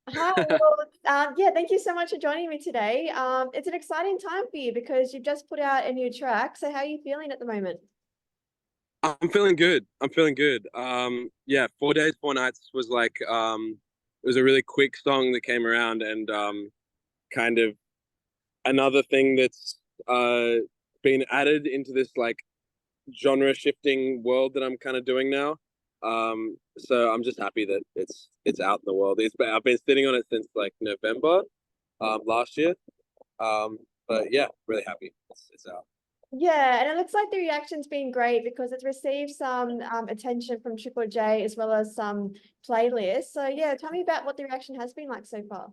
Hi, well, yeah, thank you so much for joining me today. It's an exciting time for you because you've just put out a new track. So how are you feeling at the moment? I'm feeling good. I'm feeling good. Yeah, 4 days, 4 nights was like it was a really quick song that came around and kind of another thing that's uh been added into this like genre shifting world that I'm kind of doing now. So I'm just happy that it's out in the world. I've been sitting on it since like November last year. But yeah, really happy it's out. Yeah, and it looks like the reaction's been great because it's received some attention from Triple J as well as some playlists. So yeah, tell me about what the reaction has been like so far.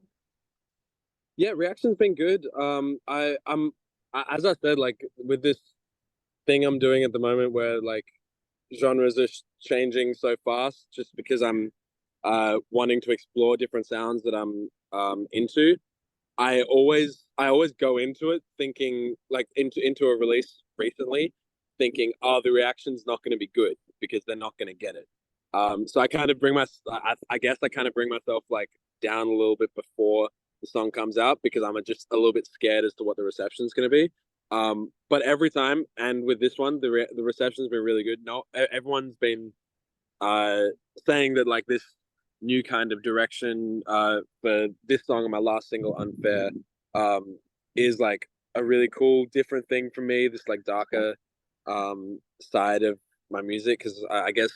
Yeah, reaction's been good. As I said, like with this thing I'm doing at the moment, where like genres are changing so fast, just because I'm wanting to explore different sounds that I'm into. I always go into it thinking like into a release recently, thinking, oh, the reaction's not going to be good because they're not going to get it. So I kind of I guess I kind of bring myself like down a little bit before the song comes out because I'm just a little bit scared as to what the reception's going to be. But every time, and with this one, the reception's been really good. No, everyone's been uh saying that like this new kind of direction for this song and my last single Unfair is like a really cool different thing for me, this like darker side of my music, because I guess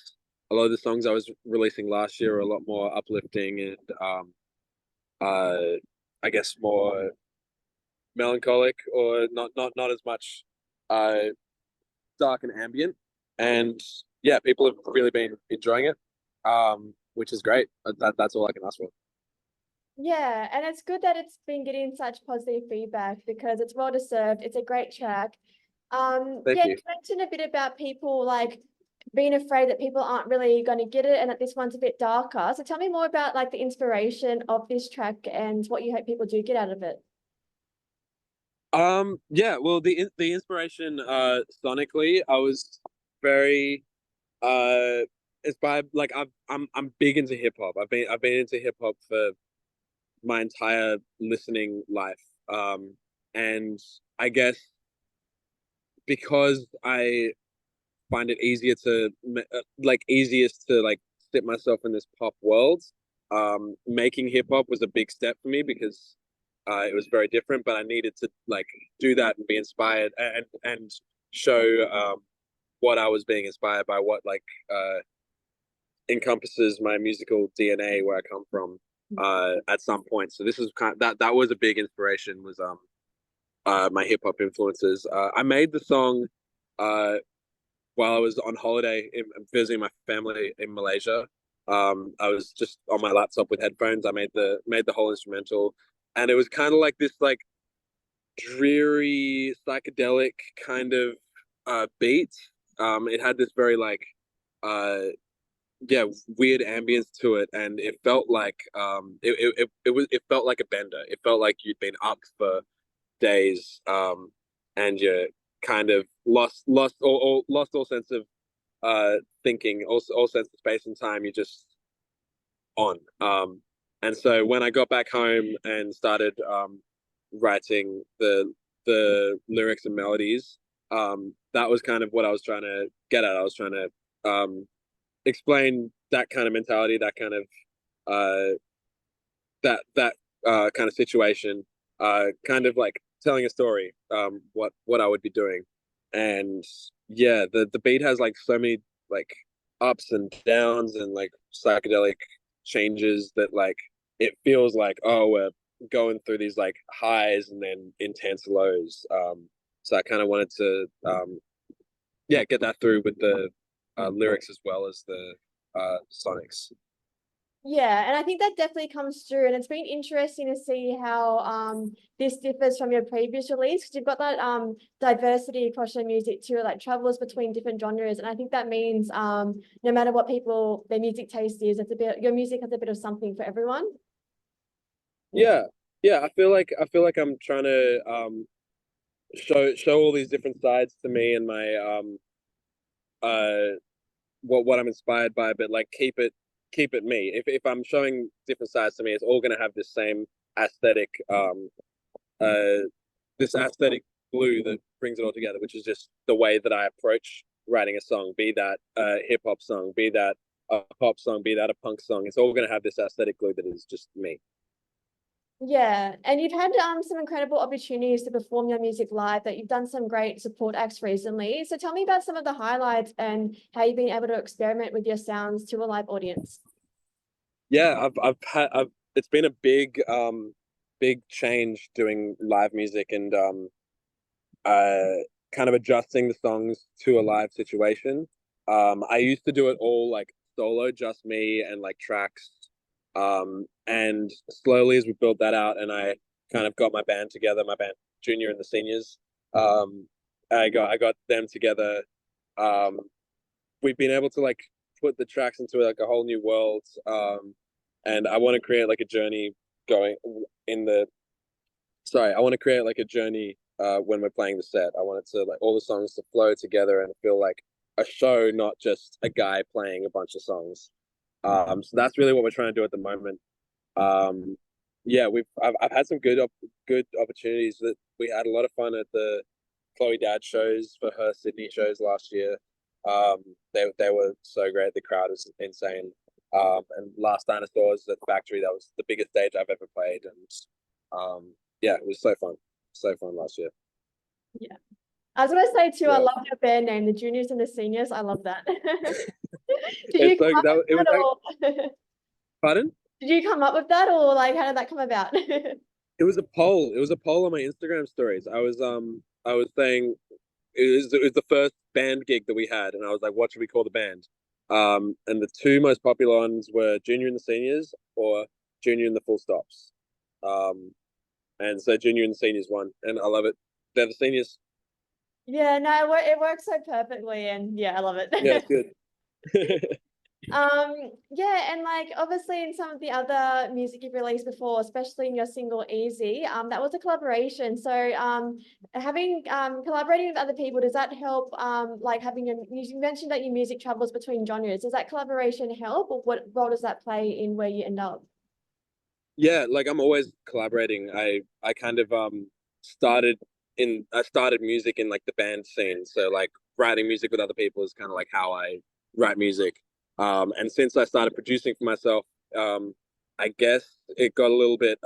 a lot of the songs I was releasing last year are a lot more uplifting and uh I guess more melancholic, or not as much uh dark and ambient. And yeah, people have really been enjoying it, which is great. That's all I can ask for. Yeah, and it's good that it's been getting such positive feedback because it's well deserved. It's a great track. Thank Yeah, you you. mentioned a bit about people like being afraid that people aren't really going to get it and that this one's a bit darker. So tell me more about like the inspiration of this track and what you hope people do get out of it. Yeah, well, the inspiration sonically, I was very inspired. Like I'm big into hip hop. I've been into hip hop for my entire listening life. And I guess because I find it easier to like easiest to like sit myself in this pop world. Making hip hop was a big step for me because it was very different, but I needed to like do that and be inspired and show what I was being inspired by, what like encompasses my musical DNA, where I come from at some point. So this is that was a big inspiration, was my hip hop influences. I made the song uh while I was on holiday visiting my family in Malaysia. I was just on my laptop with headphones. I made the whole instrumental, and it was kind of like this like dreary psychedelic kind of beat. It had this very like uh yeah, weird ambience to it, and it felt like it felt like a bender. It felt like you'd been up for days, and you kind of lost all sense of thinking, all sense of space and time. You're just on. And so when I got back home and started writing the lyrics and melodies, that was kind of what I was trying to get at. I was trying to explain that kind of mentality, that kind of uh, that kind of situation, kind of like telling a story, what I would be doing. And yeah, the beat has like so many like ups and downs and like psychedelic changes that like it feels like, oh, we're going through these like highs and then intense lows. So I kind of wanted to yeah, get that through with the lyrics as well as the sonics. Yeah, and I think that definitely comes through, and it's been interesting to see how this differs from your previous release because you've got that diversity across your music too, like travels between different genres, and I think that means no matter what people their music taste is, it's a bit your music has a bit of something for everyone. Yeah, yeah. I feel like I'm trying to show all these different sides to me and my uh what I'm inspired by, but like keep it me. If I'm showing different sides to me, it's all gonna have this same aesthetic, this aesthetic glue that brings it all together, which is just the way that I approach writing a song, be that a hip hop song, be that a pop song, be that a punk song. It's all gonna have this aesthetic glue that is just me. Yeah, and you've had some incredible opportunities to perform your music live, that you've done some great support acts recently. So tell me about some of the highlights and how you've been able to experiment with your sounds to a live audience. Yeah, I've it's been a big change doing live music and uh kind of adjusting the songs to a live situation. I used to do it all like solo, just me and like tracks. And slowly as we built that out and I kind of got my band together, my band Junior and the Seniors, um, I got them together. Um, we've been able to like put the tracks into like a whole new world. And I want to create like a journey going in the sorry, I want to create like a journey when we're playing the set. I want it to like all the songs to flow together and feel like a show, not just a guy playing a bunch of songs. So that's really what we're trying to do at the moment. Um, yeah, I've had some good opportunities. That we had a lot of fun at the Chloe Dad shows for her Sydney shows last year. Um, they were so great. The crowd was insane. And Last Dinosaurs at the Factory, that was the biggest stage I've ever played, and yeah, it was so fun last year. Yeah. I was gonna say too, I Yeah, love your band name, the Juniors and the Seniors. I love that. Did you it's come so up it with was that like, or pardon? did you come up with that or like how did that come about? It was a poll. It was a poll on my Instagram stories. I was saying it was the first band gig that we had, and I was like, what should we call the band? And the two most popular ones were Junior and the Seniors or Junior and the Full Stops. Um, and so Junior and the Seniors won, and I love it. They're the seniors. Yeah, no, it works so perfectly and yeah, I love Yeah, it. it's good. Um, yeah, and like obviously in some of the other music you've released before, especially in your single Easy, that was a collaboration. So having collaborating with other people, does that help like having you mentioned that your music travels between genres. Does that collaboration help or what role does that play in where you end up? Yeah, like I'm always collaborating. I kind of started I started music in like the band scene. So like writing music with other people is kind of like how I write music. And since I started producing for myself, I guess it got a little bit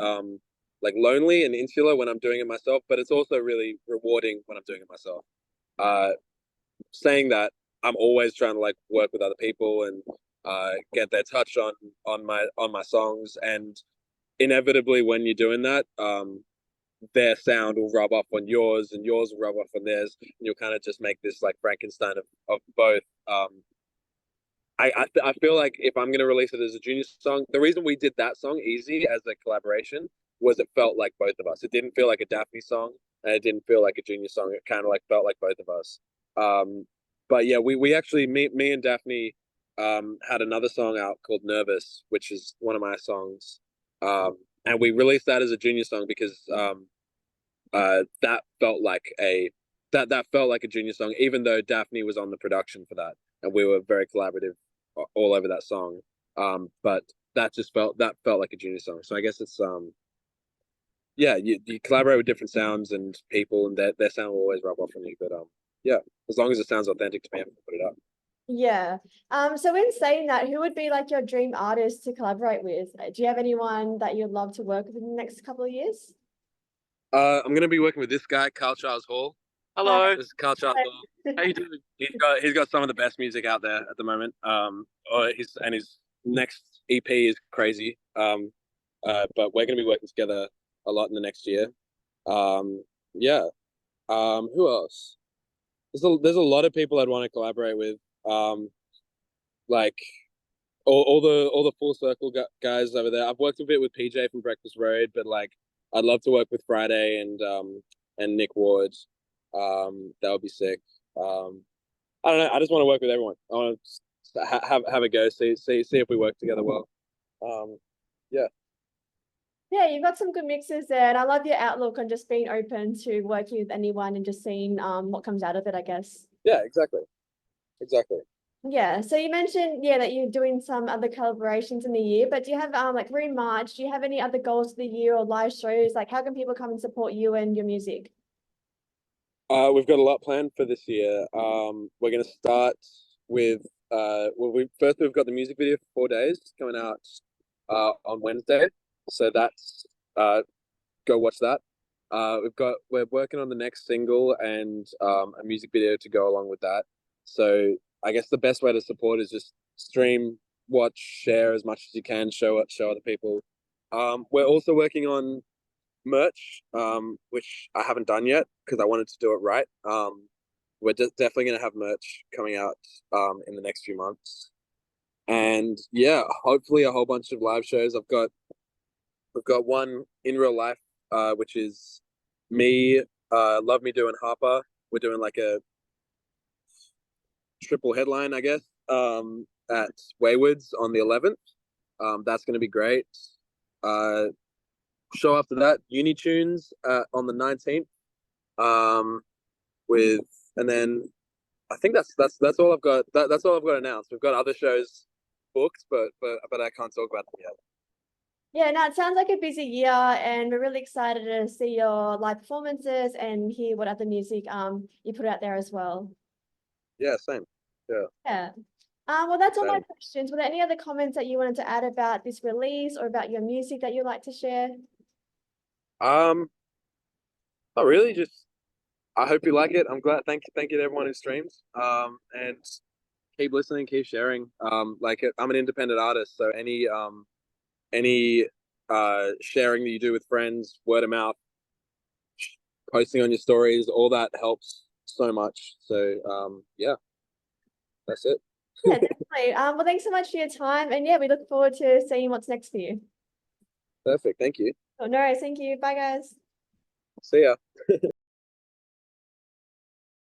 like lonely and insular when I'm doing it myself, but it's also really rewarding when I'm doing it myself. Uh Saying that, I'm always trying to like work with other people and get their touch on my songs, and inevitably when you're doing that, their sound will rub off on yours and yours will rub off on theirs, and you'll kind of just make this like Frankenstein of both. I feel like if I'm gonna release it as a junior song, the reason we did that song Easy as a collaboration was it felt like both of us. It didn't feel like a Daphne song and it didn't feel like a junior song. It kind of like felt like both of us. Um, but yeah, we actually me and Daphne had another song out called Nervous, which is one of my songs. And we released that as a junior song because that felt like that felt like a junior song, even though Daphne was on the production for that, and we were very collaborative all over that song. But that felt like a junior song. So I guess it's yeah, you collaborate with different sounds and people, and their sound will always rub off on you. But yeah, as long as it sounds authentic to me, I'm gonna put it up. Yeah. So in saying that, who would be like your dream artist to collaborate with? Do you have anyone that you'd love to work with in the next couple of years? I'm gonna be working with this guy, Carl Charles Hall. Hi. Hello. This is Carl Charles Hall. How you doing? He's got some of the best music out there at the moment. His next EP is crazy. But we're gonna be working together a lot in the next year. Yeah. Who else? There's a lot of people I'd want to collaborate with. Like all the full circle guys over there. I've worked a bit with PJ from Breakfast Road, but like I'd love to work with Friday and Nick Ward. That would be sick. I don't know. I just want to work with everyone. I want to have a go. See if we work together well. Um, yeah, Yeah, you've got some good mixes there, and I love your outlook on just being open to working with anyone and just seeing what comes out of it, I guess. yeah, exactly. Yeah, so you mentioned, yeah, that you're doing some other collaborations in the year, but do you have like we're in March, do you have any other goals for the year or live shows? Like how can people come and support you and your music? We've got a lot planned for this year. We're gonna start with well, we've got the music video for 4 days coming out on Wednesday, so that's go watch that. We're working on the next single and a music video to go along with that. So I guess the best way to support is just stream, watch, share as much as you can, show other people. We're also working on merch, which I haven't done yet because I wanted to do it right. We're definitely gonna have merch coming out in the next few months, and yeah, hopefully a whole bunch of live shows. We've got one in real life, which is me, Love Me doing Harper. We're doing like a triple headline, I guess, at Wayward's on the 11th. That's gonna be great. Uh, Show after that, Unitunes on the 19th. With and then I think that's all I've got. That's all I've got announced. We've got other shows booked, but I can't talk about them yet. Yeah, no, it sounds like a busy year and we're really excited to see your live performances and hear what other music you put out there as well. Yeah, same. Yeah, Yeah. Well, that's all my exciting. questions. Were there any other comments that you wanted to add about this release or about your music that you'd like to share? Um, Not really. Just I hope you like it. I'm glad. Thank you to everyone who streams. And keep listening, keep sharing. Like I'm an independent artist, so any sharing that you do with friends, word of mouth, posting on your stories, all that helps so much. So yeah, that's it. Yeah, definitely. Well, thanks so much for your time. And yeah, we look forward to seeing what's next for you. Perfect. Thank you. Oh, no worries. Thank you. Bye, guys. See ya.